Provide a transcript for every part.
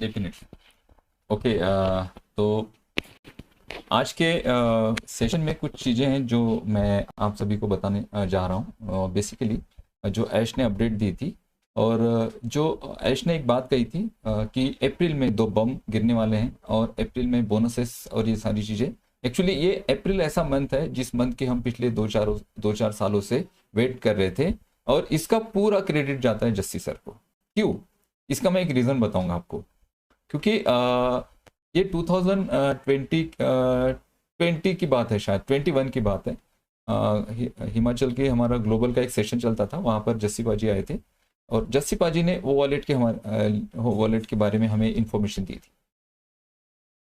Definitely. Okay, तो आज के सेशन में कुछ चीज़ें हैं जो मैं आप सभी को बताने जा रहा हूँ। बेसिकली जो ऐश ने अपडेट दी थी, और जो ऐश ने एक बात कही थी कि अप्रैल में 2 बम गिरने वाले हैं और अप्रैल में बोनसेस और ये सारी चीज़ें। एक्चुअली ये अप्रैल ऐसा मंथ है जिस मंथ के हम पिछले 2-4 सालों से वेट कर रहे थे, और इसका पूरा क्रेडिट जाता है जस्सी सर को। क्यों? इसका मैं एक रीज़न बताऊंगा आपको। क्योंकि ये 2020 की बात है, शायद 21 की बात है। हिमाचल के हमारा ग्लोबल का एक सेशन चलता था, वहाँ पर जस्सी पाजी आए थे, और जस्सी पाजी ने वो वॉलेट के बारे में हमें इंफॉर्मेशन दी थी।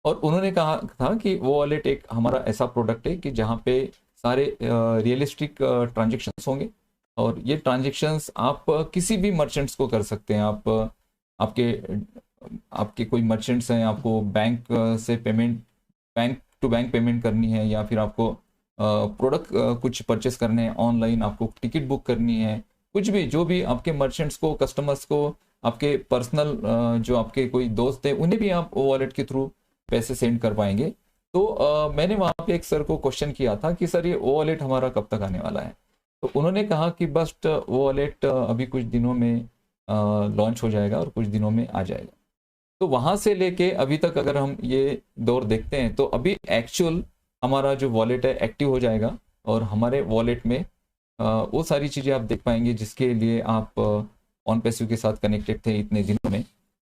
और उन्होंने कहा था कि वो वॉलेट एक हमारा ऐसा प्रोडक्ट है कि जहाँ पे सारे रियलिस्टिक ट्रांजेक्शन्स होंगे, और ये ट्रांजेक्शन्स आप किसी भी मर्चेंट्स को कर सकते हैं। आप आपके आपके कोई मर्चेंट्स हैं, आपको बैंक से payment, bank to bank payment करनी है, या फिर आपको प्रोडक्ट कुछ परचेस करने हैं ऑनलाइन, आपको टिकट बुक करनी है, कुछ भी, जो भी आपके मर्चेंट्स को, कस्टमर्स को, आपके पर्सनल जो आपके कोई दोस्त है, उन्हें भी आप वॉलेट के थ्रू पैसे सेंड कर पाएंगे। तो मैंने वहाँ पे एक सर को क्वेश्चन किया था कि सर ये वॉलेट हमारा कब तक आने वाला है। तो उन्होंने कहा कि बस वॉलेट अभी कुछ दिनों में लॉन्च हो जाएगा और कुछ दिनों में आ जाएगा। तो वहां से लेके अभी तक अगर हम ये दौर देखते हैं, तो अभी एक्चुअल हमारा जो वॉलेट है एक्टिव हो जाएगा, और हमारे वॉलेट में वो सारी चीज़ें आप देख पाएंगे जिसके लिए आप ऑन पैसिव के साथ कनेक्टेड थे इतने दिनों में।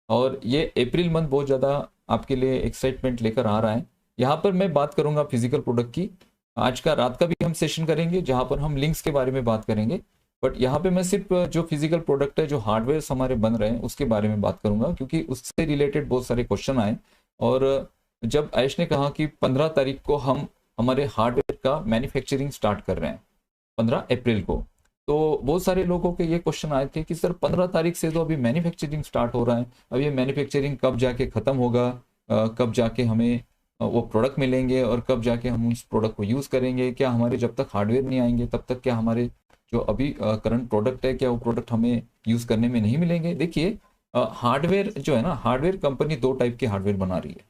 और ये अप्रैल मंथ बहुत ज़्यादा आपके लिए एक्साइटमेंट लेकर आ रहा है। यहाँ पर मैं बात करूँगा फिजिकल प्रोडक्ट की। आज का रात का भी हम सेशन करेंगे जहाँ पर हम लिंक्स के बारे में बात करेंगे, बट यहाँ पे मैं सिर्फ जो फिजिकल प्रोडक्ट है, जो हार्डवेयर हमारे बन रहे हैं, उसके बारे में बात करूंगा, क्योंकि उससे रिलेटेड बहुत सारे क्वेश्चन आए। और जब आयुष ने कहा कि 15 तारीख को हम हमारे हार्डवेयर का मैन्युफैक्चरिंग स्टार्ट कर रहे हैं, 15 अप्रैल को, तो बहुत सारे लोगों के ये क्वेश्चन आए थे कि सर 15 तारीख से तो अभी मैन्युफैक्चरिंग स्टार्ट हो रहा है, अब ये मैन्युफैक्चरिंग कब जाके ख़त्म होगा, कब जाके हमें वो प्रोडक्ट मिलेंगे, और कब जाके हम उस प्रोडक्ट को यूज़ करेंगे, क्या हमारे जब तक हार्डवेयर नहीं आएंगे तब तक क्या हमारे जो अभी करंट प्रोडक्ट है, क्या वो प्रोडक्ट हमें यूज़ करने में नहीं मिलेंगे। देखिए, हार्डवेयर जो है ना, हार्डवेयर कंपनी 2 टाइप के हार्डवेयर बना रही है।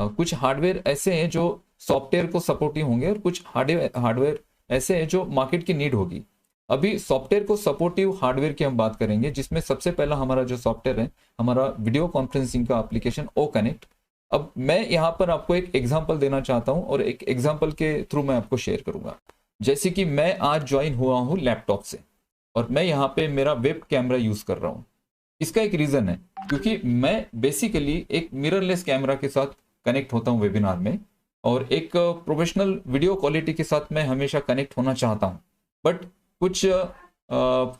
कुछ हार्डवेयर ऐसे हैं जो सॉफ्टवेयर को सपोर्टिव होंगे, और कुछ हार्डवेयर ऐसे हैं जो मार्केट की नीड होगी। अभी सॉफ्टवेयर को सपोर्टिव हार्डवेयर की हम बात करेंगे, जिसमें सबसे पहला हमारा जो सॉफ्टवेयर है, हमारा वीडियो कॉन्फ्रेंसिंग का एप्लीकेशन ओ कनेक्ट। अब मैं यहाँ पर आपको एक एग्जांपल देना चाहता हूँ, और एक एग्जांपल के थ्रू मैं आपको शेयर करूंगा। जैसे कि मैं आज ज्वाइन हुआ हूँ लैपटॉप से, और मैं यहाँ पे मेरा वेब कैमरा यूज कर रहा हूँ। इसका एक रीजन है, क्योंकि मैं बेसिकली एक मिररलेस कैमरा के साथ कनेक्ट होता हूँ वेबिनार में, और एक प्रोफेशनल वीडियो क्वालिटी के साथ मैं हमेशा कनेक्ट होना चाहता हूँ। बट कुछ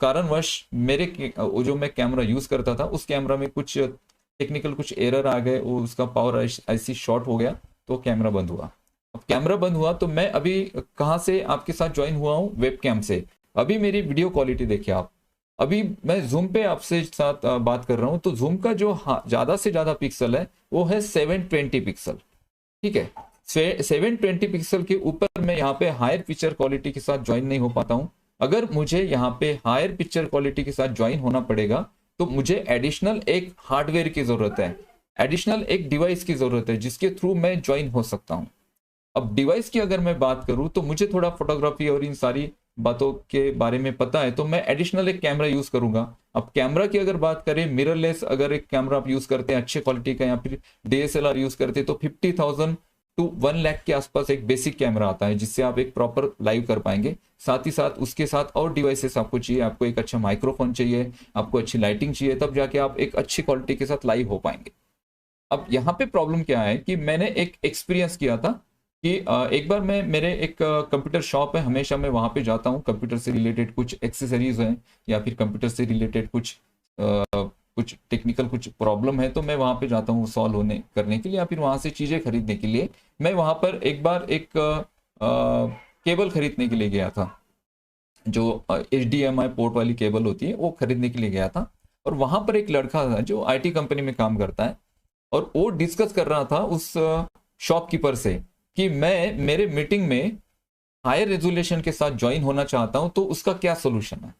कारणवश वो जो मैं कैमरा यूज करता था, उस कैमरा में कुछ टेक्निकल कुछ एरर आ गए, वो उसका पावर ऐसी शॉर्ट हो गया, तो कैमरा बंद हुआ। अब कैमरा बंद हुआ तो मैं अभी कहाँ से आपके साथ ज्वाइन हुआ हूँ? वेब कैम से। अभी मेरी वीडियो क्वालिटी देखिए आप। अभी मैं जूम पे आपसे साथ बात कर रहा हूँ, तो जूम का जो ज्यादा से ज्यादा पिक्सल है वो है 720 पिक्सल। ठीक है, 720 पिक्सल के ऊपर मैं यहाँ पे हायर पिक्चर क्वालिटी के साथ ज्वाइन नहीं हो पाता हूँ। अगर मुझे यहाँ पे हायर पिक्चर क्वालिटी के साथ ज्वाइन होना पड़ेगा, तो मुझे एडिशनल एक हार्डवेयर की जरूरत है, एडिशनल एक डिवाइस की जरूरत है, जिसके थ्रू मैं ज्वाइन हो सकता हूँ। अब डिवाइस की अगर मैं बात करूं, तो मुझे थोड़ा फोटोग्राफी और इन सारी बातों के बारे में पता है, तो मैं एडिशनल एक कैमरा यूज करूंगा। अब कैमरा की अगर बात करें, मिररलेस अगर एक कैमरा आप यूज करते हैं अच्छे क्वालिटी का, या फिर डीएसएलआर यूज करते हैं, तो 50,000 टू 1 लाख के आसपास एक बेसिक कैमरा आता है, जिससे आप एक प्रॉपर लाइव कर पाएंगे। साथ ही साथ उसके साथ और डिवाइसेस आपको चाहिए, आपको एक अच्छा माइक्रोफोन चाहिए, आपको अच्छी लाइटिंग चाहिए, तब जाके आप एक अच्छी क्वालिटी के साथ लाइव हो पाएंगे। अब यहाँ पे प्रॉब्लम क्या है कि मैंने एक एक्सपीरियंस किया था कि एक बार मैं, मेरे एक कंप्यूटर शॉप है, हमेशा मैं वहाँ पे जाता हूँ, कंप्यूटर से रिलेटेड कुछ एक्सेसरीज हैं, या फिर कंप्यूटर से रिलेटेड कुछ टेक्निकल कुछ प्रॉब्लम है, तो मैं वहाँ पे जाता हूँ सॉल्व होने करने के लिए, या फिर वहाँ से चीज़ें खरीदने के लिए। मैं वहाँ पर एक बार एक केबल खरीदने के लिए गया था, जो HDMI पोर्ट वाली केबल होती है, वो खरीदने के लिए गया था। और वहाँ पर एक लड़का था जो IT कंपनी में काम करता है, और वो डिस्कस कर रहा था उस शॉपकीपर से कि मैं मेरे मीटिंग में हायर रेजोल्यूशन के साथ ज्वाइन होना चाहता हूं, तो उसका क्या सोल्यूशन है।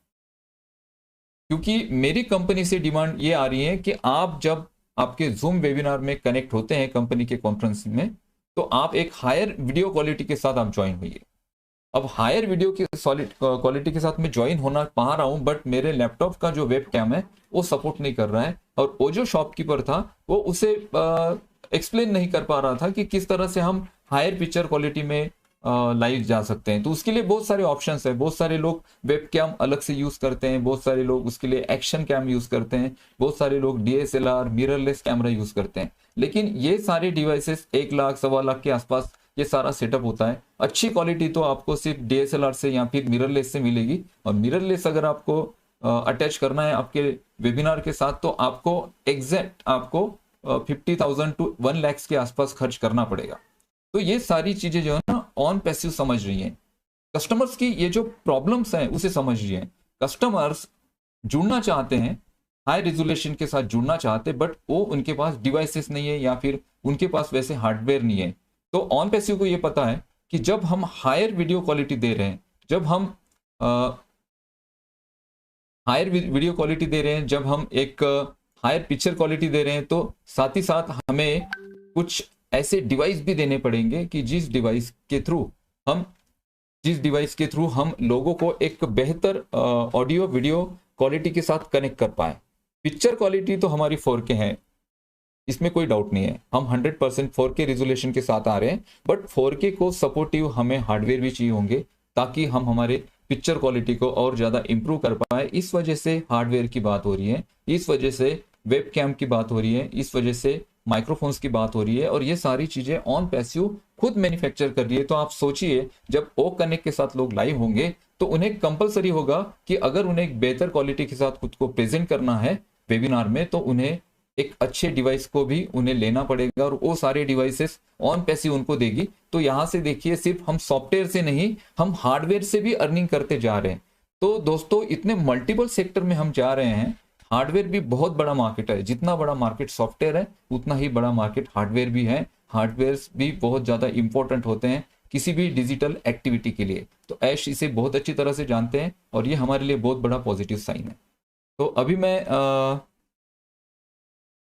क्योंकि मेरी कंपनी से डिमांड ये आ रही है कि आप जब आपके जूम वेबिनार में कनेक्ट होते हैं कंपनी के कॉन्फ्रेंसिंग में, तो आप एक हायर वीडियो क्वालिटी के साथ आप ज्वाइन होइए। अब हायर वीडियो की सॉलिड क्वालिटी के साथ मैं ज्वाइन होना पा रहा हूं, बट मेरे लैपटॉप का जो वेब कैम है वो सपोर्ट नहीं कर रहा है, और वो जो शॉपकीपर था वो उसे एक्सप्लेन नहीं कर पा रहा था कि किस तरह से हम हायर पिक्चर क्वालिटी में लाइव जा सकते हैं। तो उसके लिए बहुत सारे ऑप्शंस है, बहुत सारे लोग वेब कैम अलग से यूज करते हैं, बहुत सारे लोग उसके लिए एक्शन कैम यूज करते हैं, बहुत सारे लोग DSLR मिररलेस कैमरा यूज करते हैं। लेकिन ये सारे डिवाइसेस 1 लाख 1.25 लाख के आसपास ये सारा सेटअप होता है। अच्छी क्वालिटी तो आपको सिर्फ DSLR से या फिर मिररलेस से मिलेगी, और मिररलेस अगर आपको अटैच करना है आपके वेबिनार के साथ तो आपको एग्जैक्ट आपको 50,000 to 1 लाख के आसपास खर्च करना पड़ेगा। तो ये सारी चीजें जो है ना ऑन पैसिव समझ रही हैं, कस्टमर्स की ये जो प्रॉब्लम्स हैं उसे समझ रही हैं। कस्टमर्स जुड़ना चाहते हैं, हाई रेजोल्यूशन के साथ जुड़ना चाहते, बट वो उनके पास डिवाइसेस नहीं है या फिर उनके पास वैसे हार्डवेयर नहीं है। तो ऑन पैसिव को ये पता है कि जब हम हायर वीडियो क्वालिटी दे रहे हैं, जब हम हायर वीडियो क्वालिटी दे रहे हैं, जब हम एक हायर पिक्चर क्वालिटी दे रहे हैं, तो साथ ही साथ हमें कुछ ऐसे डिवाइस भी देने पड़ेंगे कि जिस डिवाइस के थ्रू हम लोगों को एक बेहतर ऑडियो वीडियो क्वालिटी के साथ कनेक्ट कर पाए। पिक्चर क्वालिटी तो हमारी 4K है, इसमें कोई डाउट नहीं है, हम 100% 4K रिजोल्यूशन के साथ आ रहे हैं, बट 4K को सपोर्टिव हमें हार्डवेयर भी चाहिए होंगे ताकि हम हमारे पिक्चर क्वालिटी को और ज़्यादा इंप्रूव कर पाए। इस वजह से हार्डवेयर की बात हो रही है, इस वजह से वेब कैम की बात हो रही है, इस वजह से माइक्रोफोन्स की बात हो रही है, और ये सारी चीज़ें ऑन पैसिव खुद मैन्युफैक्चर कर रही है। तो आप सोचिए जब ओ कनेक्ट के साथ लोग लाइव होंगे तो उन्हें कंपलसरी होगा कि अगर उन्हें एक बेहतर क्वालिटी के साथ खुद को प्रेजेंट करना है वेबिनार में, तो उन्हें एक अच्छे डिवाइस को भी उन्हें लेना पड़ेगा, और वो सारे डिवाइसेस ऑन पैसिव उनको देगी। तो यहाँ से देखिए सिर्फ हम सॉफ्टवेयर से नहीं, हम हार्डवेयर से भी अर्निंग करते जा रहे हैं। तो दोस्तों इतने मल्टीपल सेक्टर में हम जा रहे हैं। हार्डवेयर भी बहुत बड़ा मार्केट है, जितना बड़ा मार्केट सॉफ्टवेयर है उतना ही बड़ा मार्केट हार्डवेयर भी है। हार्डवेयर भी बहुत ज़्यादा इंपॉर्टेंट होते हैं किसी भी डिजिटल एक्टिविटी के लिए। तो ऐश इसे बहुत अच्छी तरह से जानते हैं और ये हमारे लिए बहुत बड़ा पॉजिटिव साइन है। तो अभी मैं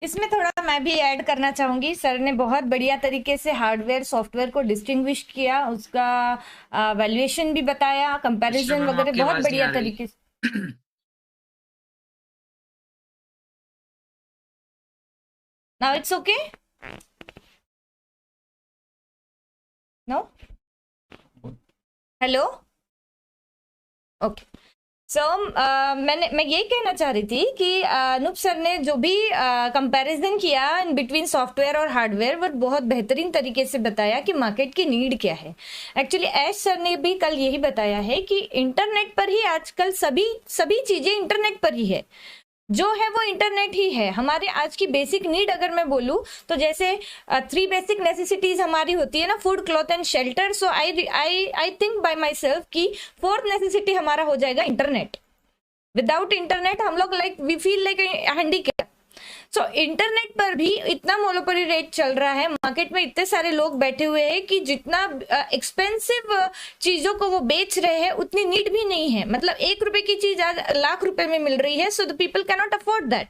इसमें थोड़ा मैं भी ऐड करना चाहूंगी। सर ने बहुत बढ़िया तरीके से हार्डवेयर सॉफ्टवेयर को डिस्टिंग्विश किया, उसका वैल्यूएशन भी बताया, कंपैरिजन वगैरह बहुत बढ़िया तरीके से। Now it's okay? No? Hello? Okay. मैं यही कहना चाह रही थी कि अनूप सर ने जो भी कंपैरिजन किया इन बिटवीन सॉफ्टवेयर और हार्डवेयर, वो बहुत बेहतरीन तरीके से बताया कि मार्केट की नीड क्या है। एक्चुअली ऐश सर ने भी कल यही बताया है कि इंटरनेट पर ही आजकल सभी चीजें इंटरनेट पर ही है, जो है वो इंटरनेट ही है। हमारे आज की बेसिक नीड अगर मैं बोलूं तो जैसे 3 बेसिक नेसेसिटीज हमारी होती है ना, food, cloth and shelter. So I think by my self कि 4th नेसेसिटी हमारा हो जाएगा इंटरनेट। विदाउट इंटरनेट हम लोग we feel like handicap. So internet पर भी इतना मोनोपोली रेट चल रहा है, मार्केट में इतने सारे लोग बैठे हुए हैं कि जितना एक्सपेंसिव चीजों को वो बेच रहे हैं उतनी नीड भी नहीं है। मतलब 1 रुपए की चीज आज लाख रुपए में मिल रही है, so the people can not afford that.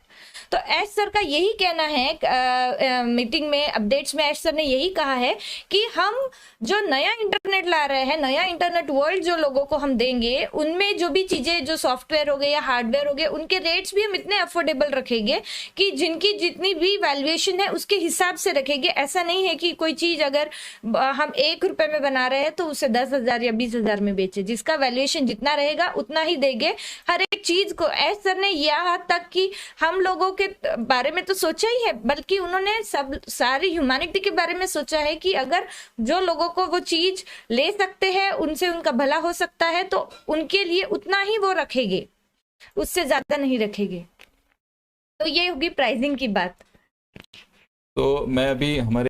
तो ऐश सर का यही कहना है, मीटिंग में अपडेट्स में ऐश सर ने यही कहा है कि हम जो नया इंटरनेट ला रहे हैं, नया इंटरनेट वर्ल्ड जो लोगों को हम देंगे, उनमें जो भी चीजें, जो सॉफ्टवेयर हो गए या हार्डवेयर हो गए, उनके रेट्स भी हम इतने अफोर्डेबल रखेंगे कि जिनकी जितनी भी वैल्यूएशन है उसके हिसाब से रखेंगे। ऐसा नहीं है कि कोई चीज अगर हम 1 रुपए में बना रहे हैं तो उसे 10,000 या 20,000 में बेचे। जिसका वैल्यूएशन जितना रहेगा उतना ही देंगे हर एक चीज को। ऐश सर ने यहाँ तक कि हम लोगों के बारे में तो सोचा ही है, बल्कि उन्होंने सारी ह्यूमैनिटी के बारे में सोचा है कि अगर जो लोगों को वो चीज ले सकते हैं, उनसे उनका भला हो सकता है, तो उनके लिए उतना ही वो रखेंगे, उससे ज्यादा नहीं रखेंगे। तो ये होगी प्राइसिंग की बात। तो मैं अभी हमारे